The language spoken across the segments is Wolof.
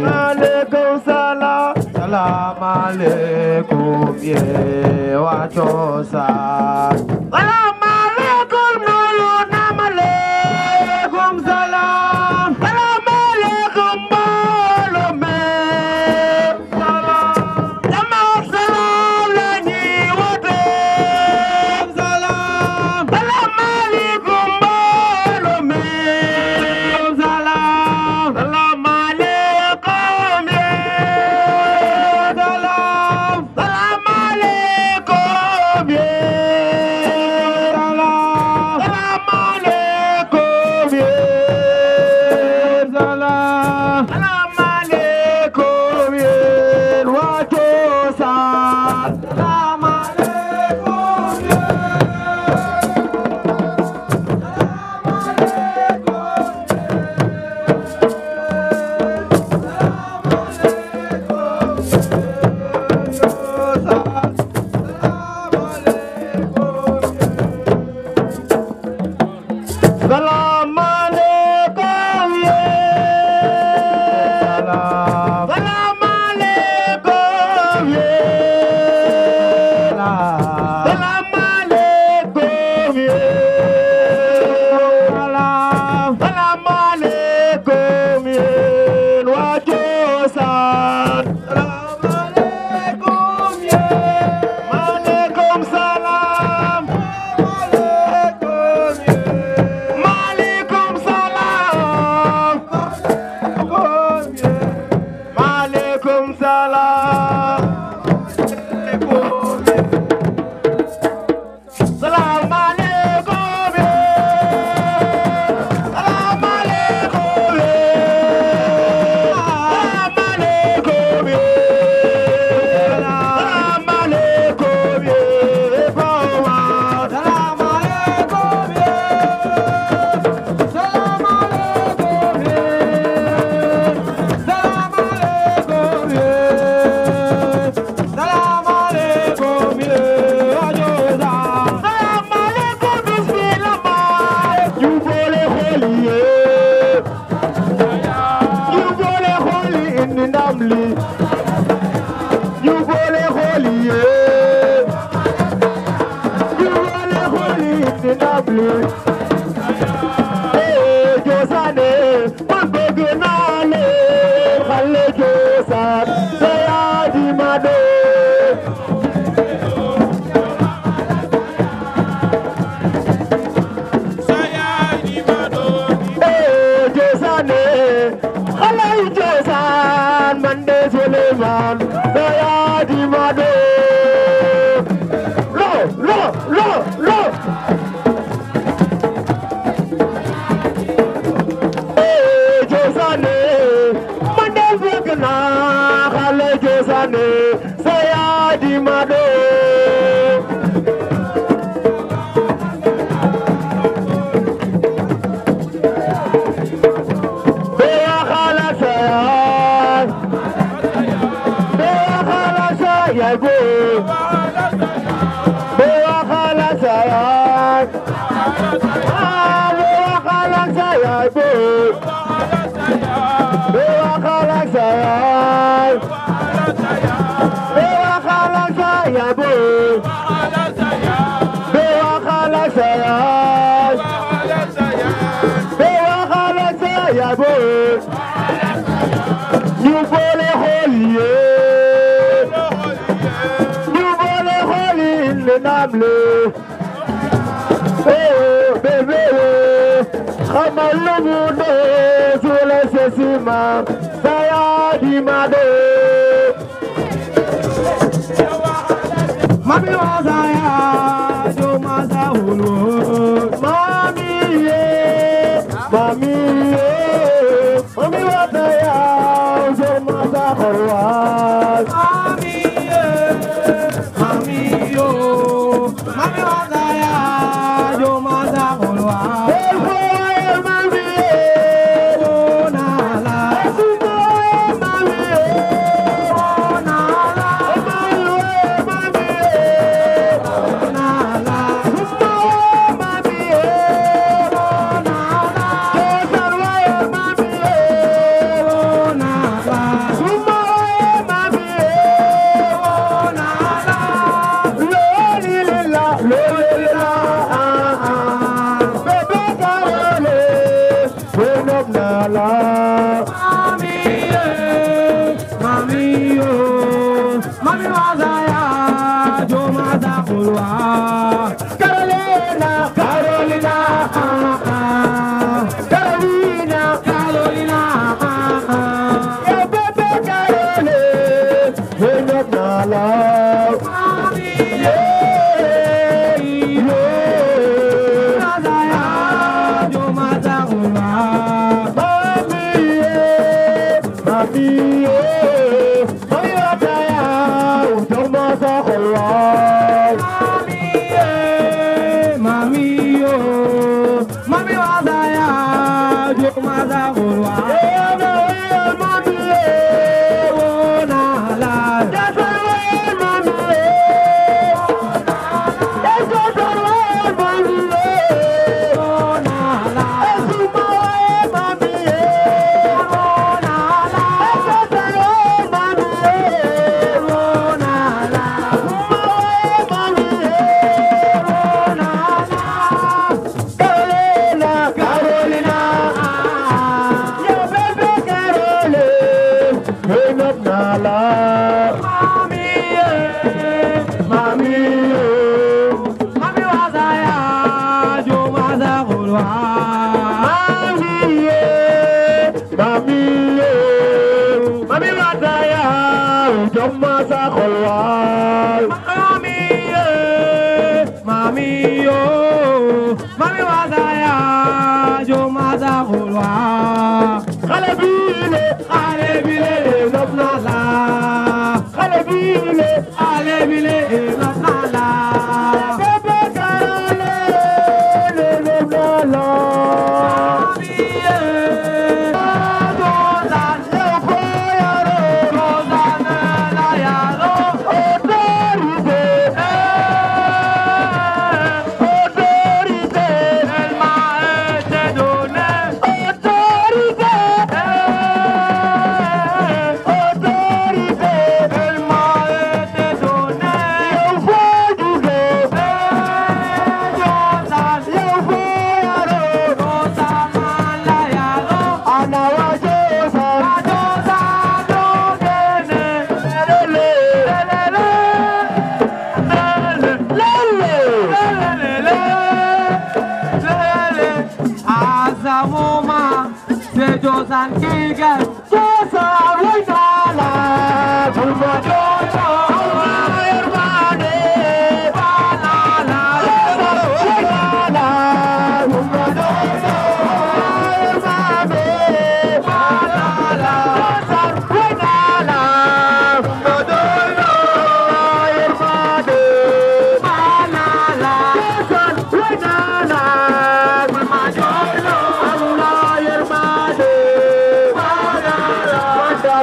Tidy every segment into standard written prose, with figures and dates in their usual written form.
Alaikum salam, salam alaikum, yeah, wachosa. Salam alaikum, nulu namalaikum salam. Salam alaikum, malome. Salam, jama salam lani wate. Salam, salam alaikum, malome. Salam, salam alaikum, yeah. Salam, salam alaikum, yeah. Salam, salam alaikum, yeah. Salam, salam alaikum, yeah. Wachosa. Salam alaikum, Salam alaikum, yeah. Salam alaikum, yeah. Salam alaikum, yeah. Salam alaikum, yeah. Wachosan. Salam alaikum, yeah. Maalaikum salam. Maalaikum salam. Maalaikum salam. Salam alaikum, yeah. Salam alaikum, yeah. Salam alaikum, yeah. Salam alaikum, yeah. Salam alaikum, yeah. Salam alaikum, yeah. Salam alaikum, yeah. Salam alaikum, yeah. Ajoza. Salam alaikum, bismillah. You bole holy, yeah. You bole holy in the namli. You bole holy, yeah. You bole holy in the namli. Hey, Josane, Mamboge Nale, Halle Josan, Sayadi Mado. Hey, Josane, Halle Josan, Mande Suleiman, Sayadi Mado. Lo, lo, lo, lo. Hey, Josane, Mande Vagana, Halle Josane, Sayadi Mado. Beya Khala Sayad, Beya Khala Sayad, Beya Khala Sayad, Beya Khala Sayad, Beya Khala Sayad, Beya Khala Sayad, Beya Khala Sayad, Beya Khala Sayad, you bole holy, yeah. You bole holy in the namle. Oh, baby, come on, Lumuno, Zula Sesima, Sayadi Mado. Mami Wazaya, Jomasa Hulu, Mami, Mami, Mami Wazaya, Jomasa Horwas, Mami, Mami, Mami Wazaya, Jomasa Horwas. Mami, Nala, Mami, Nala, Mami, Nala. Mami Mazaya, Jo Maza Kulwa. Carolina, Carolina, Carolina, Carolina, your baby Carolina, we're not love. Mami, Mazaya, Jo Maza Kulwa. Mami,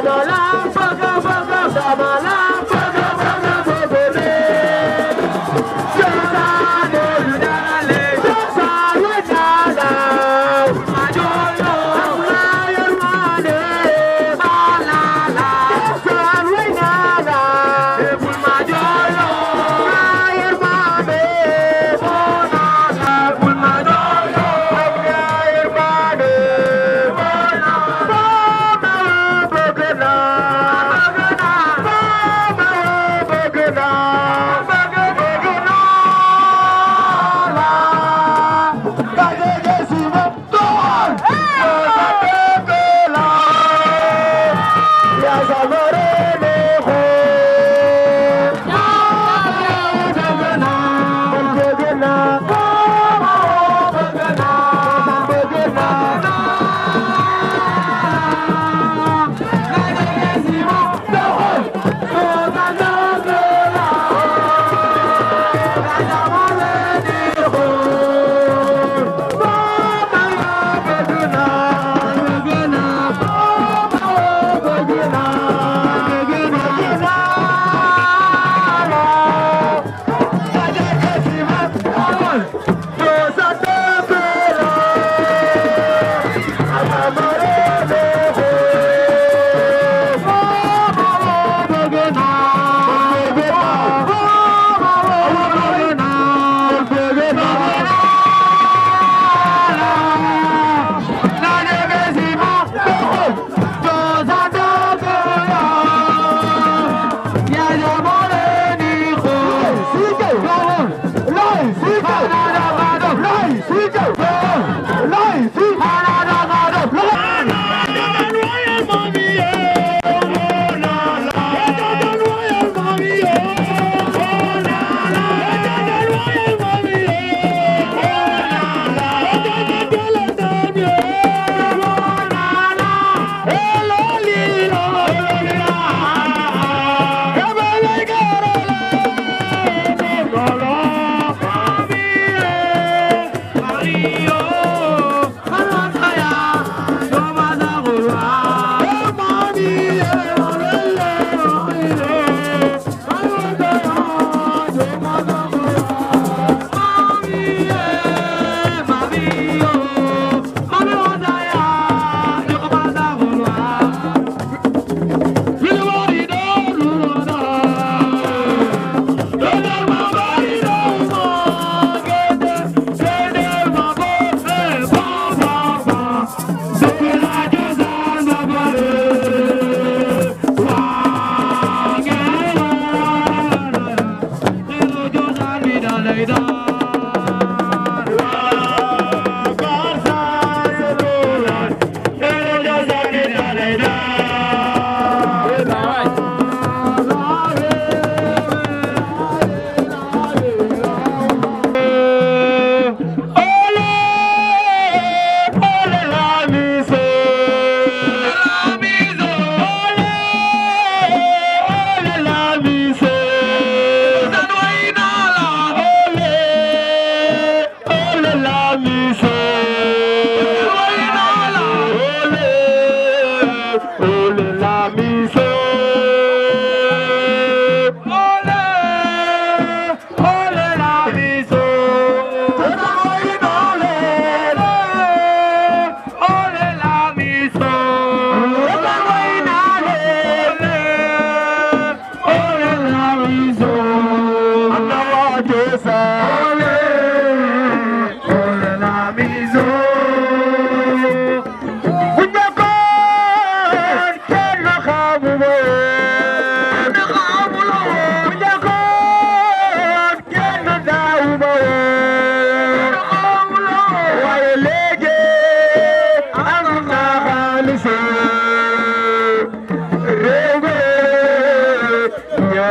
Hola.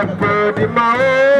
Everybody, my